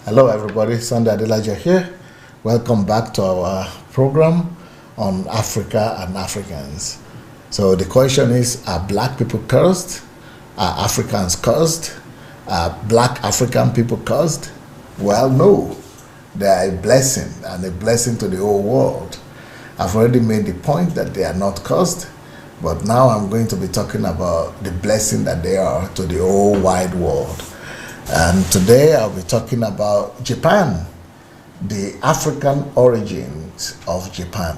Hello everybody, Sunday Adelaja here. Welcome back to our program on Africa and Africans. So the question is, are black people cursed? Are Africans cursed? Are black African people cursed? Well, no. They are a blessing, and a blessing to the whole world. I've already made the point that they are not cursed, but now I'm going to be talking about the blessing that they are to the whole wide world. And today I'll be talking about Japan, the African origins of Japan.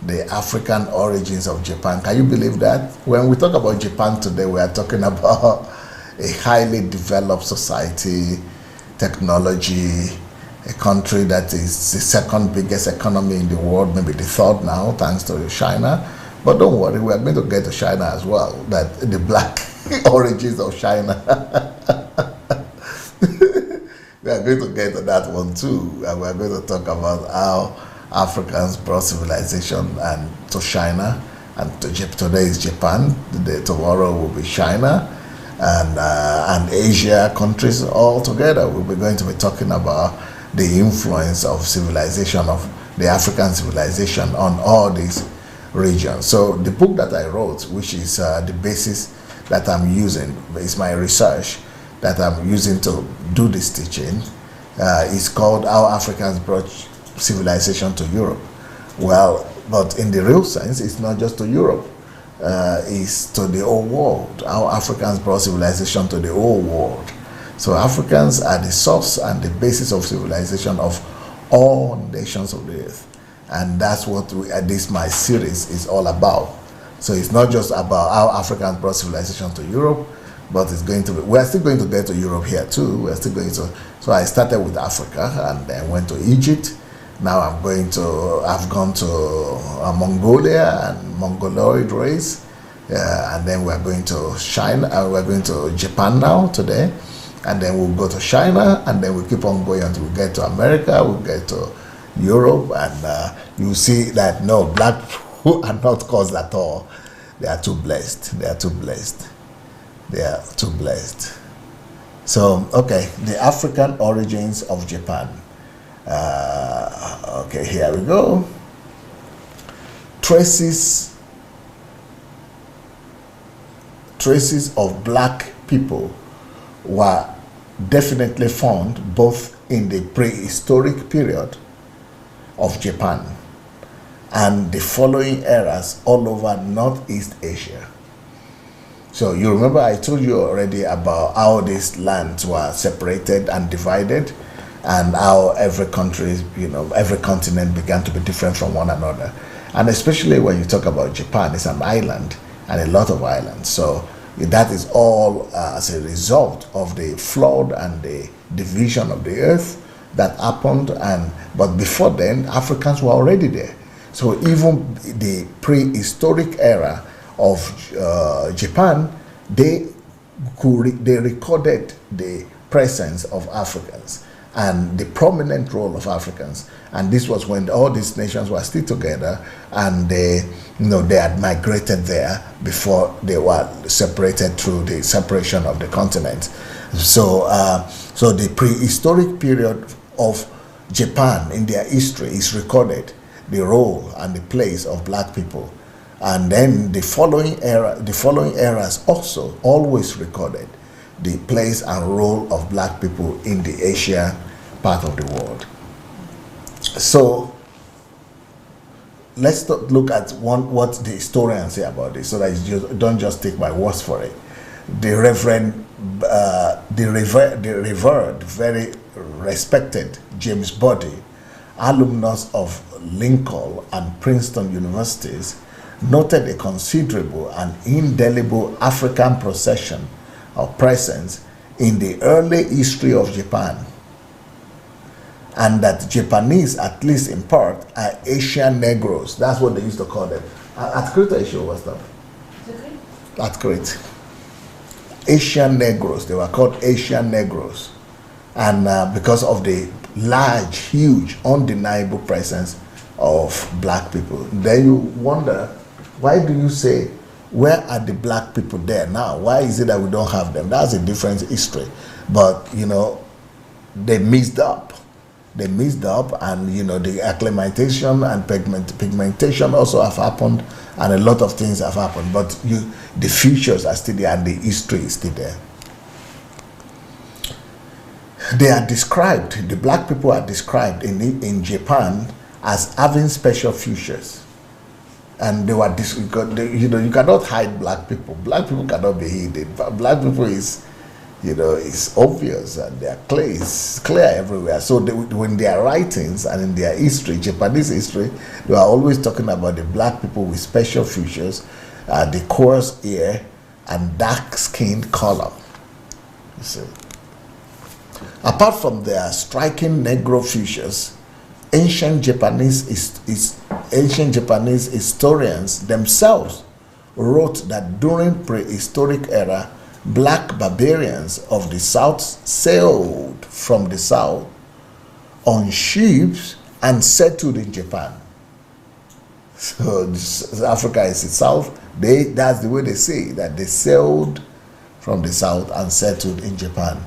The African origins of Japan. Can you believe that? When we talk about Japan today, we are talking about a highly developed society, technology, a country that is the second biggest economy in the world, maybe the third now, thanks to China. But don't worry, we are going to get to China as well, that the black origins of China. We are going to get to that one too, and we are going to talk about how Africans brought civilization and to China, and today is Japan. Tomorrow will be China, and Asia countries all together. We'll be going to be talking about the influence of civilization, of the African civilization on all these regions. So the book that I wrote, which is the basis that I'm using, is my research that I'm using to do this teaching, is called How Africans Brought Civilization to Europe. Well, but in the real sense, it's not just to Europe, it's to the whole world. How Africans brought civilization to the whole world. So Africans are the source and the basis of civilization of all nations of the earth. And that's what my series is all about. So it's not just about how Africans brought civilization to Europe, but it's going to be, we're still going to get to Europe here too. We're still going to, so I started with Africa and then went to Egypt. Now I've gone to Mongolia and Mongoloid race. And then we're going to China, we're going to Japan now today. And then we'll go to China, and then we'll keep on going until we get to America, we'll get to Europe, and you see that no, black people are not caused at all. They are too blessed. They are too blessed. They are too blessed. So, okay, the African origins of Japan. Okay, here we go. Traces of black people were definitely found both in the prehistoric period of Japan and the following eras all over Northeast Asia. So you remember I told you already about how these lands were separated and divided, and how every country, every continent began to be different from one another. And especially when you talk about Japan, it's an island, and a lot of islands. So that is all as a result of the flood and the division of the earth that happened. But before then, Africans were already there. So even the prehistoric era of Japan, they recorded the presence of Africans and the prominent role of Africans. And this was when all these nations were still together, and they had migrated there before they were separated through the separation of the continent. So the prehistoric period of Japan in their history is recorded, the role and the place of black people. And then the following eras also always recorded the place and role of black people in the Asia part of the world. So let's look at what the historians say about this, so that you don't just take my words for it. The revered, very respected James Body, alumnus of Lincoln and Princeton universities, noted a considerable and indelible African procession or presence in the early history of Japan, and that Japanese, at least in part, are Asian Negroes. That's what they used to call them. At Crete, what's that? At Crete. Asian Negroes. They were called Asian Negroes. And because of the large, huge, undeniable presence of black people. Then you wonder, why do you say, where are the black people there now? Why is it that we don't have them? That's a different history. But, they mixed up. They mixed up, and the acclimatization and pigmentation also have happened, and a lot of things have happened. But the features are still there, and the history is still there. They are described. The black people are described in Japan as having special features, and they were you cannot hide black people. Black people cannot be hidden. Black people is it's obvious, and they are clear. It's clear everywhere. So when their writings and in their history, Japanese history, they are always talking about the black people with special features, the coarse hair and dark-skinned color. You see. Apart from their striking Negro features, ancient Japanese historians themselves wrote that during prehistoric era, black barbarians of the south sailed from the south on ships and settled in Japan. So Africa is the south. That's the way they say that they sailed from the south and settled in Japan.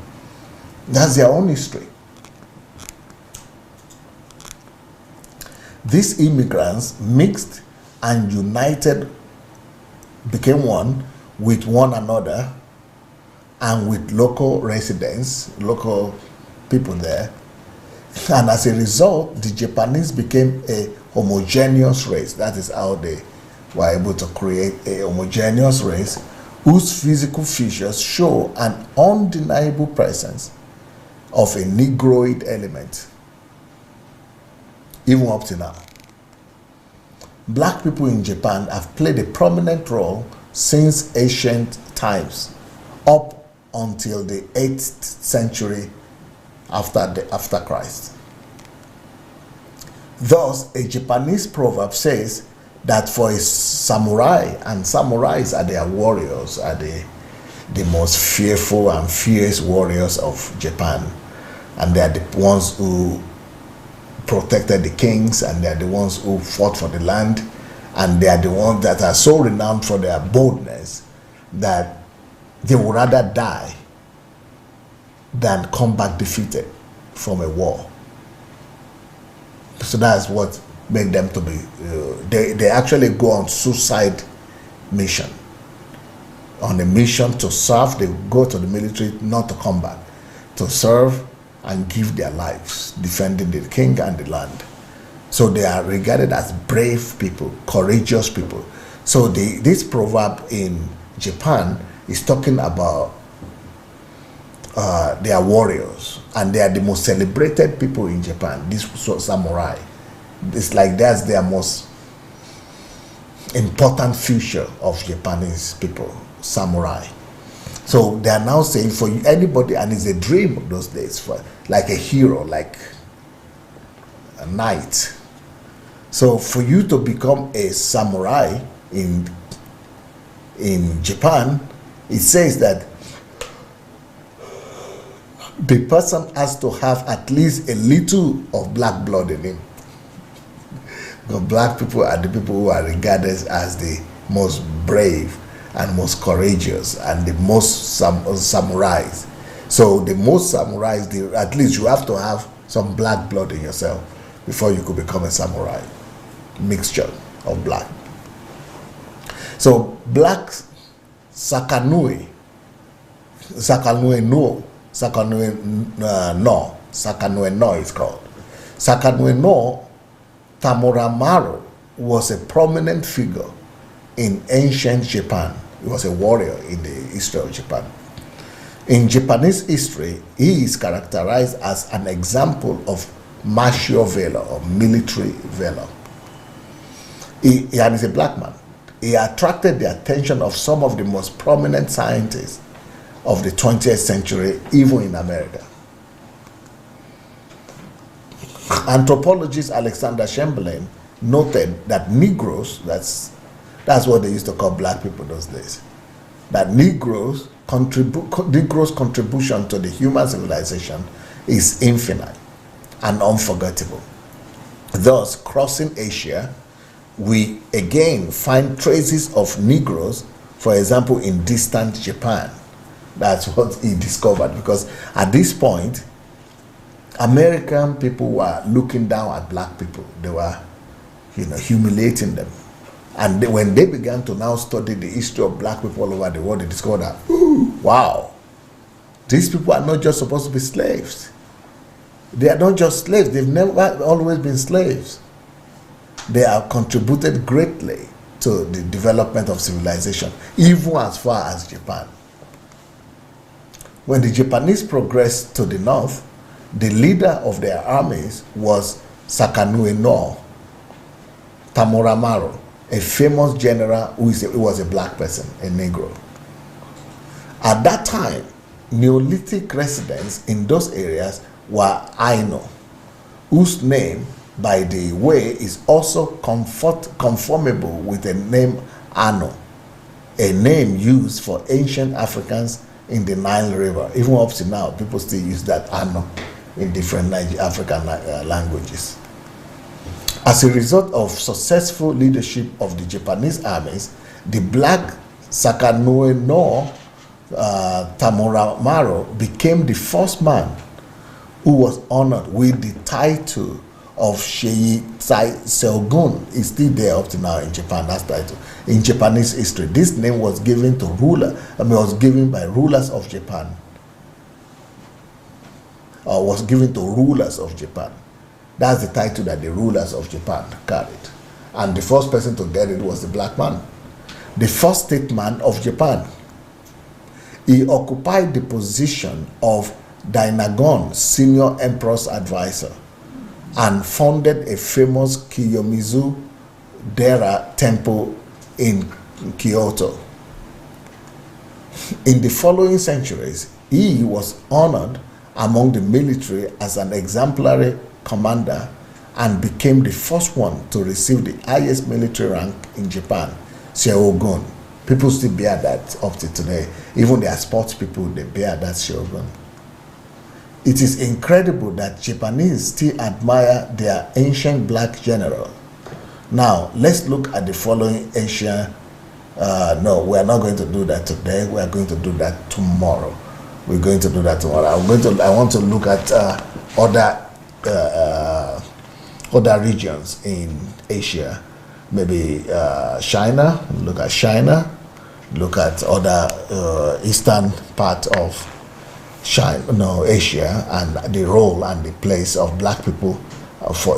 That's their own history. These immigrants mixed and united, became one with one another and with local residents, local people there. And as a result, the Japanese became a homogeneous race. That is how they were able to create a homogeneous race whose physical features show an undeniable presence of a Negroid element, even up to now. Black people in Japan have played a prominent role since ancient times, up until the 8th century after Christ. Thus, a Japanese proverb says that for a samurai, and samurais are their warriors, are the most fearful and fierce warriors of Japan, and they are the ones who protected the kings, and they are the ones who fought for the land, and they are the ones that are so renowned for their boldness that they would rather die than come back defeated from a war. So that's what made them to be, they actually go on suicide mission. On a mission to serve, they go to the military, not to come back, to serve and give their lives, defending the king and the land. So they are regarded as brave people, courageous people. So this proverb in Japan is talking about their warriors, and they are the most celebrated people in Japan. This samurai, it's like that's their most important feature of Japanese people, samurai. So they are now saying for anybody, and it's a dream of those days, for like a hero, like a knight. So for you to become a samurai in Japan, it says that the person has to have at least a little of black blood in him. Because black people are the people who are regarded as the most brave and most courageous and the most samurais. So the most samurais, at least you have to have some black blood in yourself before you could become a samurai. Mixture of black. So black Sakanue no is called. Sakanue no Tamuramaro was a prominent figure in ancient Japan. He was a warrior in the history of Japan. In Japanese history, he is characterized as an example of martial valor or military valor. And he's a black man. He attracted the attention of some of the most prominent scientists of the 20th century, even in America. Anthropologist Alexander Chamberlain noted that Negroes, that's what they used to call black people those days, that Negroes' contribution to the human civilization is infinite and unforgettable. Thus, crossing Asia, we again find traces of Negroes, for example, in distant Japan. That's what he discovered, because at this point, American people were looking down at black people. They were, humiliating them. And when they began to now study the history of black people all over the world, they discovered that, wow, these people are not just supposed to be slaves. They are not just slaves. They've never always been slaves. They have contributed greatly to the development of civilization, even as far as Japan. When the Japanese progressed to the north, the leader of their armies was Sakanue no Tamuramaro, a famous general who was a black person, a Negro. At that time, Neolithic residents in those areas were Aino, whose name, by the way, is also conformable with the name Ano, a name used for ancient Africans in the Nile River. Even up to now, people still use that Ano in different African languages. As a result of successful leadership of the Japanese armies, the black Sakanue no Tamuramaro became the first man who was honored with the title of Shogun. Is still there up to now in Japan, that title. In Japanese history, this name was given to was given by rulers of Japan. Or was given to rulers of Japan. That's the title that the rulers of Japan carried. And the first person to get it was the black man, the first statesman of Japan. He occupied the position of Dainagon, senior emperor's advisor, and founded a famous Kiyomizu Dera temple in Kyoto. In the following centuries, he was honored among the military as an exemplary commander and became the first one to receive the highest military rank in Japan, Shogun. People still bear that up to today. Even their sports people, they bear that Shogun. It is incredible that Japanese still admire their ancient black general. Now, let's look at the following ancient. No, we are not going to do that today. We are going to do that tomorrow. We're going to do that tomorrow. I want to look at other regions in Asia. Maybe China. Look at China. Look at other eastern part of Asia, and the role and the place of black people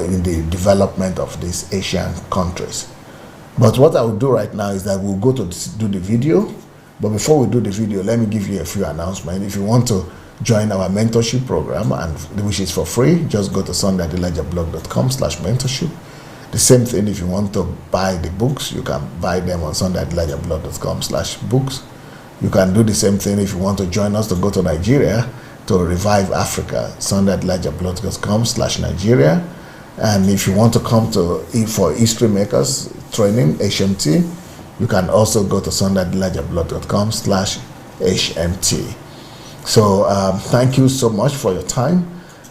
in the development of these Asian countries. But what I will do right now is that we'll go to do the video. But before we do the video, let me give you a few announcements. If you want to join our mentorship program, and which is for free, just go to sundaydelajablog.com/mentorship. The same thing, if you want to buy the books, you can buy them on sundaydelajablog.com/books. You can do the same thing if you want to join us to go to Nigeria to revive Africa, sundaydelajablog.com/Nigeria. And if you want to come for History Makers training, HMT, you can also go to sundaydelajablog.com/HMT. So thank you so much for your time,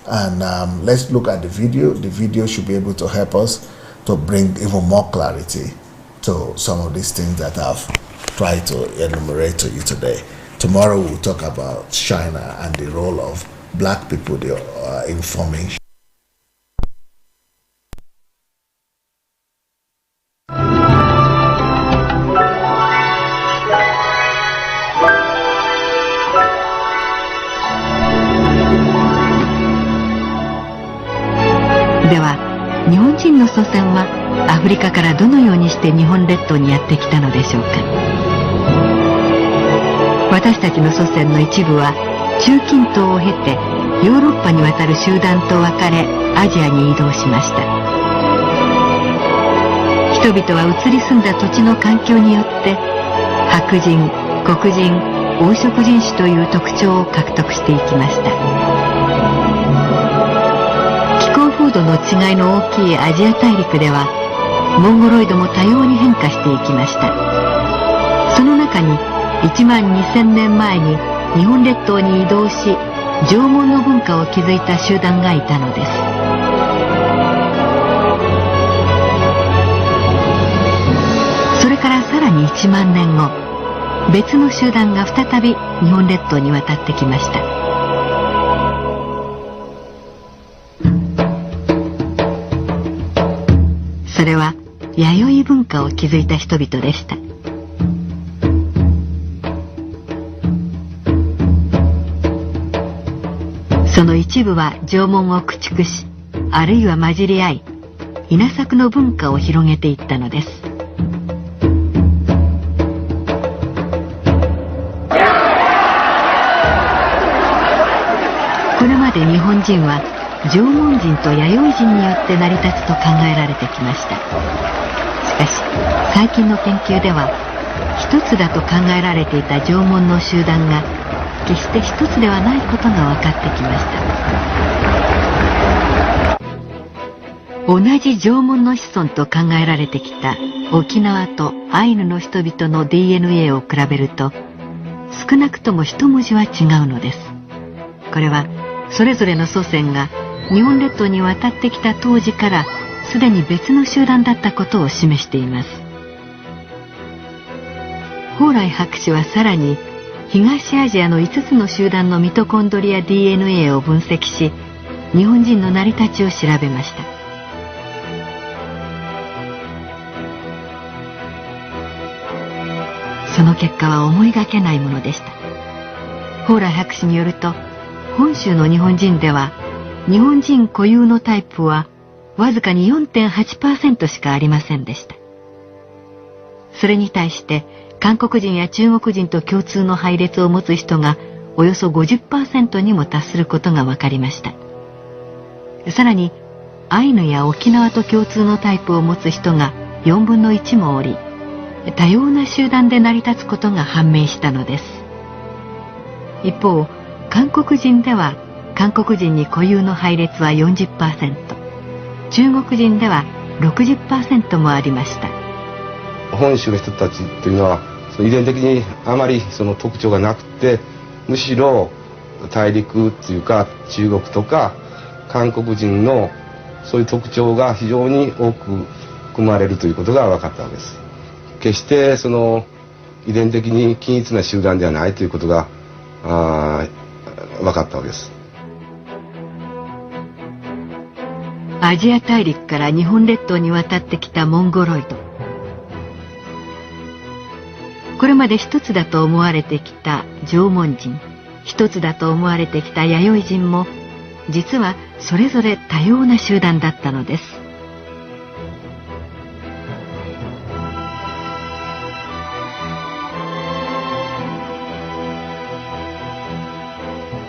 and let's look at the video. The video should be able to help us to bring even more clarity to some of these things that I've tried to enumerate to you today. Tomorrow we'll talk about China and the role of black people in forming.では、日本人の祖先はアフリカからどのようにして日本列島にやってきたのでしょうか。私たちの祖先の一部は中近東を経てヨーロッパに渡る集団と分かれアジアに移動しました。人々は移り住んだ土地の環境によって白人、黒人、黄色人種という特徴を獲得していきました。風土の違いの大きいアジア大陸ではモンゴロイドも多様に変化していきました。その中に1万2000年前に日本列島に移動し縄文の文化を築いた集団がいたのです。それからさらに1万年後、別の集団が再び日本列島に渡ってきました。それは弥生文化を築いた人々でした。その一部は縄文を駆逐し、あるいは混じり合い、稲作の文化を広げていったのです。これまで日本人は縄文人と弥生人によって成り立つと考えられてきました。しかし最近の研究では、一つだと考えられていた縄文の集団が決して一つではないことが分かってきました。同じ縄文の子孫と考えられてきた沖縄とアイヌの人々の DNA を比べると、少なくとも一文字は違うのです。これはそれぞれの祖先が日本列島に渡ってきた当時からすでに別の集団だったことを示しています。蓬莱博士はさらに東アジアの5つの集団のミトコンドリア DNA を分析し、日本人の成り立ちを調べました。その結果は思いがけないものでした。蓬莱博士によると、本州の日本人では日本人固有のタイプはわずかに 4.8% しかありませんでした。それに対して韓国人や中国人と共通の配列を持つ人がおよそ 50% にも達することが分かりました。さらにアイヌや沖縄と共通のタイプを持つ人が4分の1もおり、多様な集団で成り立つことが判明したのです。一方、韓国人では韓国人に固有の配列は 40%、 中国人では 60% もありました。本州の人たちというのは遺伝的にあまりその特徴がなくて、むしろ大陸っていうか中国とか韓国人のそういう特徴が非常に多く含まれるということが分かったわけです。決してその遺伝的に均一な集団ではないということが分かったわけです。アジア大陸から日本列島に渡ってきたモンゴロイド。これまで一つだと思われてきた縄文人、一つだと思われてきた弥生人も、実はそれぞれ多様な集団だったのです。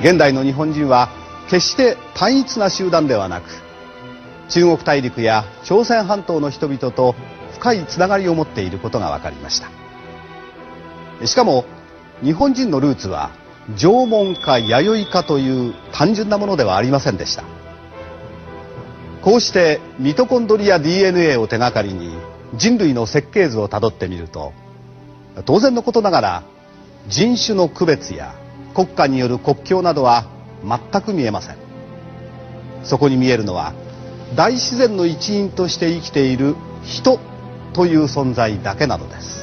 現代の日本人は決して単一な集団ではなく、中国大陸や朝鮮半島の人々と深いつながりを持っていることが分かりました。しかも日本人のルーツは縄文か弥生かという単純なものではありませんでした。こうしてミトコンドリア DNA を手がかりに人類の設計図をたどってみると、当然のことながら人種の区別や国家による国境などは全く見えません。そこに見えるのは大自然の一員として生きている人という存在だけなのです。